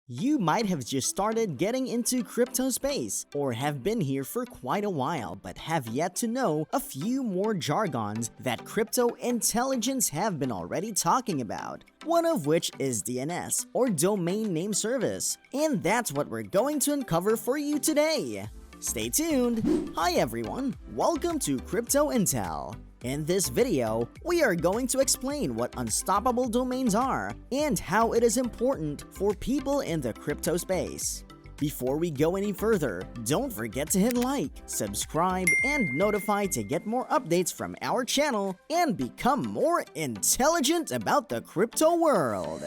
You might have just started getting into crypto space, or have been here for quite a while but have yet to know a few more jargons that crypto intelligence have been already talking about, one of which is DNS, or Domain Name Service, and that's what we're going to uncover for you today. Stay tuned! Hi everyone, welcome to Crypto Intel. In this video, we are going to explain what unstoppable domains are and how it is important for people in the crypto space. Before we go any further, don't forget to hit like, subscribe, and notify to get more updates from our channel and become more intelligent about the crypto world.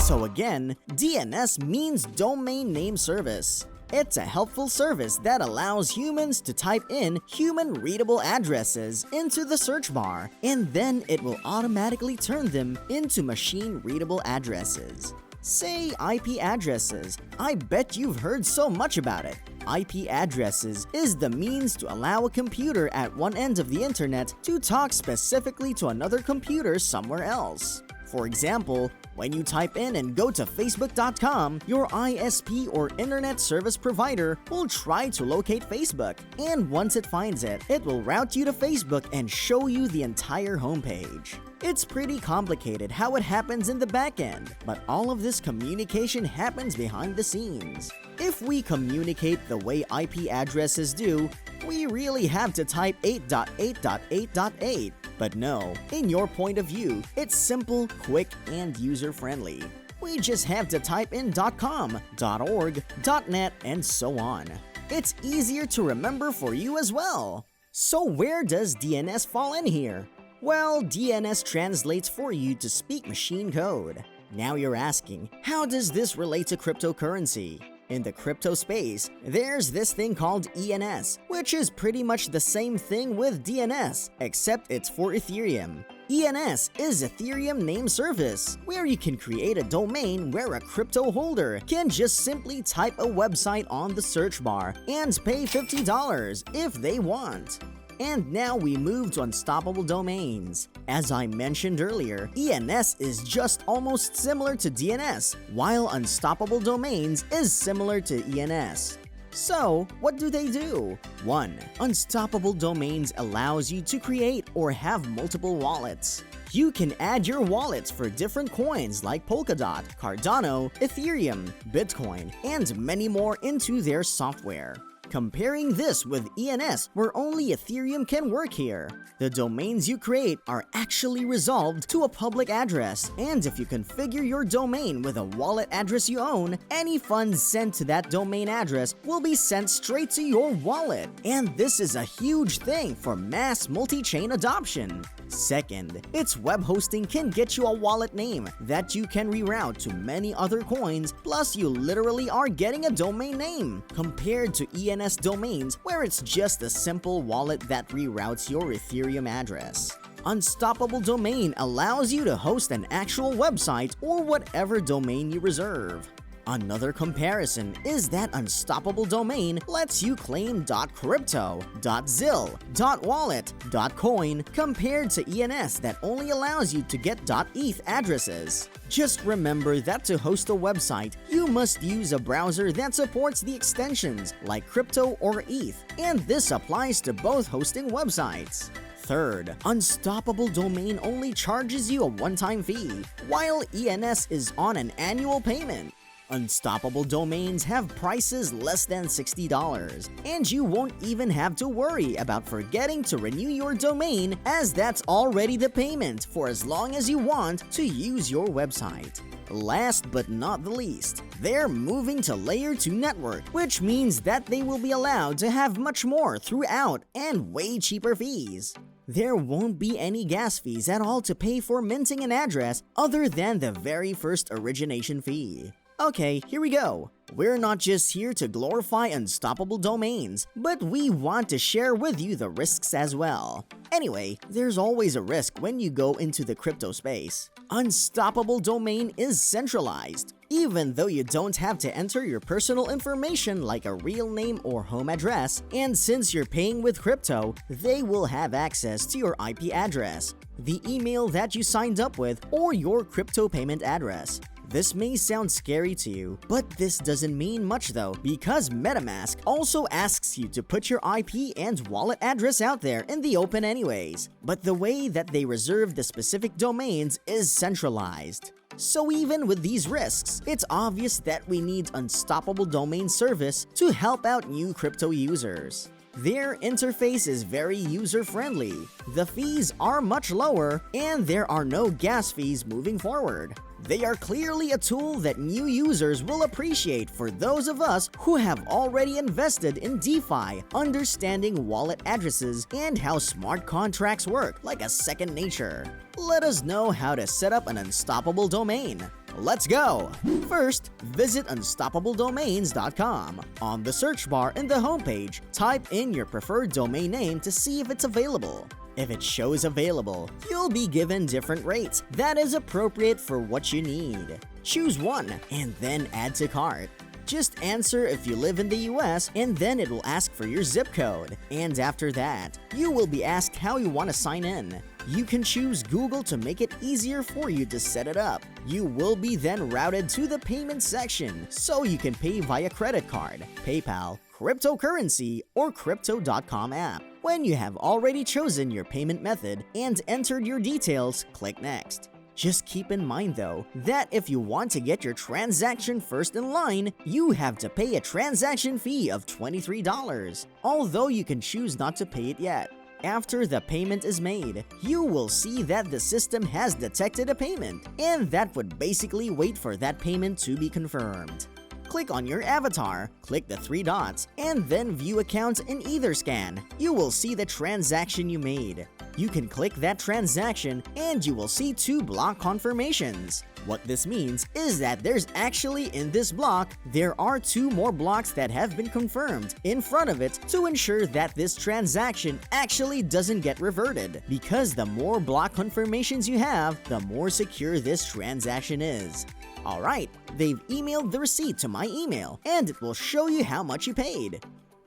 So again, DNS means Domain Name Service. It's a helpful service that allows humans to type in human-readable addresses into the search bar, and then it will automatically turn them into machine-readable addresses. Say IP addresses. I bet you've heard so much about it. IP addresses is the means to allow a computer at one end of the internet to talk specifically to another computer somewhere else. For example, when you type in and go to facebook.com, your ISP or internet service provider will try to locate Facebook, and once it finds it, it will route you to Facebook and show you the entire homepage. It's pretty complicated how it happens in the back end, but all of this communication happens behind the scenes. If we communicate the way IP addresses do, we really have to type 8.8.8.8. But no, in your point of view, it's simple, quick, and user-friendly. We just have to type in .com, .org, .net, and so on. It's easier to remember for you as well. So where does DNS fall in here? Well, DNS translates for you to speak machine code. Now you're asking, how does this relate to cryptocurrency? In the crypto space, there's this thing called ENS, which is pretty much the same thing with DNS, except it's for Ethereum. ENS is Ethereum Name Service, where you can create a domain where a crypto holder can just simply type a website on the search bar and pay $50 if they want. And now we move to unstoppable domains. As I mentioned earlier, ENS is just almost similar to DNS, while unstoppable domains is similar to ENS. So, what do they do? 1. Unstoppable domains allows you to create or have multiple wallets. You can add your wallets for different coins like Polkadot, Cardano, Ethereum, Bitcoin, and many more into their software. Comparing this with ENS, where only Ethereum can work here, the domains you create are actually resolved to a public address, and if you configure your domain with a wallet address you own, any funds sent to that domain address will be sent straight to your wallet, and this is a huge thing for mass multi-chain adoption. Second, its web hosting can get you a wallet name that you can reroute to many other coins, plus you literally are getting a domain name, compared to ENS domains where it's just a simple wallet that reroutes your Ethereum address. Unstoppable Domain allows you to host an actual website or whatever domain you reserve. Another comparison is that Unstoppable Domain lets you claim .crypto, .zil, .wallet, .coin compared to ENS that only allows you to get .eth addresses. Just remember that to host a website, you must use a browser that supports the extensions like crypto or ETH, and this applies to both hosting websites. Third, Unstoppable Domain only charges you a one-time fee, while ENS is on an annual payment. Unstoppable domains have prices less than $60, and you won't even have to worry about forgetting to renew your domain, as that's already the payment for as long as you want to use your website. Last but not the least, they're moving to Layer 2 network, which means that they will be allowed to have much more throughout and way cheaper fees. There won't be any gas fees at all to pay for minting an address other than the very first origination fee. Okay, here we go. We're not just here to glorify unstoppable domains, but we want to share with you the risks as well. Anyway, there's always a risk when you go into the crypto space. Unstoppable domain is centralized. Even though you don't have to enter your personal information like a real name or home address, and since you're paying with crypto, they will have access to your IP address, the email that you signed up with, or your crypto payment address. This may sound scary to you, but this doesn't mean much though, because MetaMask also asks you to put your IP and wallet address out there in the open anyways. But the way that they reserve the specific domains is centralized. So even with these risks, it's obvious that we need unstoppable domain service to help out new crypto users. Their interface is very user-friendly, the fees are much lower, and there are no gas fees moving forward. They are clearly a tool that new users will appreciate for those of us who have already invested in DeFi, understanding wallet addresses and how smart contracts work like a second nature. Let us know how to set up an unstoppable domain. Let's go! First, visit unstoppabledomains.com. On the search bar in the homepage, type in your preferred domain name to see if it's available. If it shows available, you'll be given different rates that is appropriate for what you need. Choose one and then add to cart. Just answer if you live in the US and then it will ask for your zip code. And after that, you will be asked how you want to sign in. You can choose Google to make it easier for you to set it up. You will be then routed to the payment section so you can pay via credit card, PayPal, cryptocurrency, or Crypto.com app. When you have already chosen your payment method and entered your details, click Next. Just keep in mind though, that if you want to get your transaction first in line, you have to pay a transaction fee of $23, although you can choose not to pay it yet. After the payment is made, you will see that the system has detected a payment, and that would basically wait for that payment to be confirmed. Click on your avatar, click the three dots, and then view accounts in Etherscan. You will see the transaction you made. You can click that transaction and you will see 2 block confirmations. What this means is that there's actually in this block, there are 2 more blocks that have been confirmed in front of it to ensure that this transaction actually doesn't get reverted. Because the more block confirmations you have, the more secure this transaction is. Alright, they've emailed the receipt to my email, and it will show you how much you paid.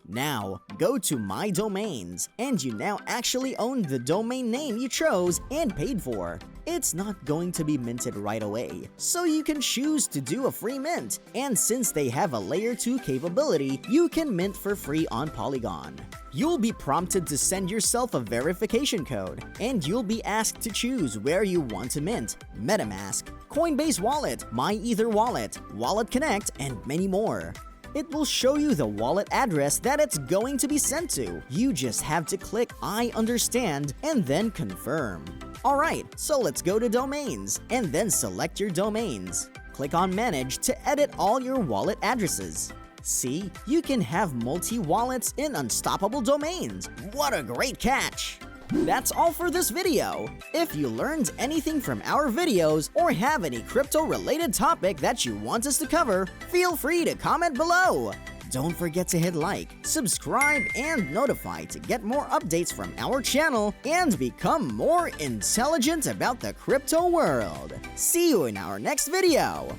Now, go to My Domains, and you now actually own the domain name you chose and paid for. It's not going to be minted right away, so you can choose to do a free mint, and since they have a layer 2 capability, you can mint for free on Polygon. You'll be prompted to send yourself a verification code, and you'll be asked to choose where you want to mint: MetaMask, Coinbase Wallet, MyEther Wallet, Wallet Connect, and many more. It will show you the wallet address that it's going to be sent to. You just have to click I understand and then confirm. Alright, so let's go to Domains, and then select your domains. Click on Manage to edit all your wallet addresses. See, you can have multi-wallets in Unstoppable Domains. What a great catch! That's all for this video. If you learned anything from our videos or have any crypto-related topic that you want us to cover, feel free to comment below. Don't forget to hit like, subscribe, and notify to get more updates from our channel and become more intelligent about the crypto world. See you in our next video.